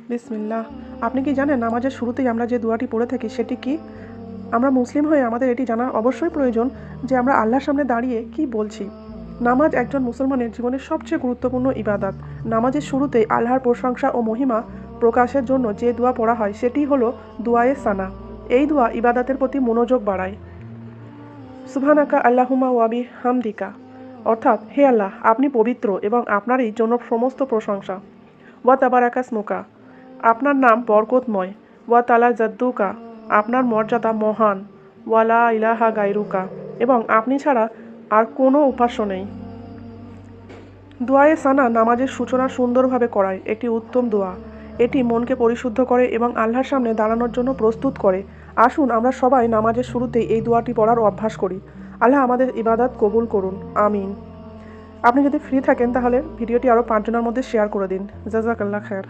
বিসমিল্লাহ। আপনি কি জানেন নামাজের শুরুতেই আমরা যে দোয়াটি পড়ে থাকি সেটি কি? আমরা মুসলিম হয়ে আমাদের এটি জানা অবশ্যই প্রয়োজন যে আমরা আল্লাহর সামনে দাঁড়িয়ে কি বলছি। নামাজ একজন মুসলমানের জীবনের সবচেয়ে গুরুত্বপূর্ণ ইবাদত। নামাজের শুরুতেই আল্লাহর প্রশংসা ও মহিমা প্রকাশের জন্য যে দোয়া পড়া হয় সেটি হলো দুআয়ে সানা। এই দোয়া ইবাদতের প্রতি মনোযোগ বাড়ায়। সুবহানাকা আল্লাহুম্মা ওয়াবি হামদিকা, অর্থাৎ হে আল্লাহ, আপনি পবিত্র এবং আপনারই জন্য সমস্ত প্রশংসা। ওয়া তাবারাকাসমুকা, আপনার নাম বরকতময়। ওয়া তালা জাদ্দুকা, আপনার মর্যাদা মহান। ওয়ালা ইলাহা গায়রুকা, এবং আপনি ছাড়া আর কোনো উপাস্য নেই। দোয়ায়ে সানা নামাজের সূচনা সুন্দরভাবে করায় একটি উত্তম দোয়া। এটি মনকে পরিশুদ্ধ করে এবং আল্লাহর সামনে দাঁড়ানোর জন্য প্রস্তুত করে। আসুন আমরা সবাই নামাজের শুরুতেই এই দোয়াটি পড়ার অভ্যাস করি। আল্লাহ আমাদের ইবাদত কবুল করুন, আমিন। আপনি যদি ফ্রি থাকেন তাহলে ভিডিওটি আরও 5 জনের মধ্যে শেয়ার করে দিন। জাযাকাল্লাহ খায়ের।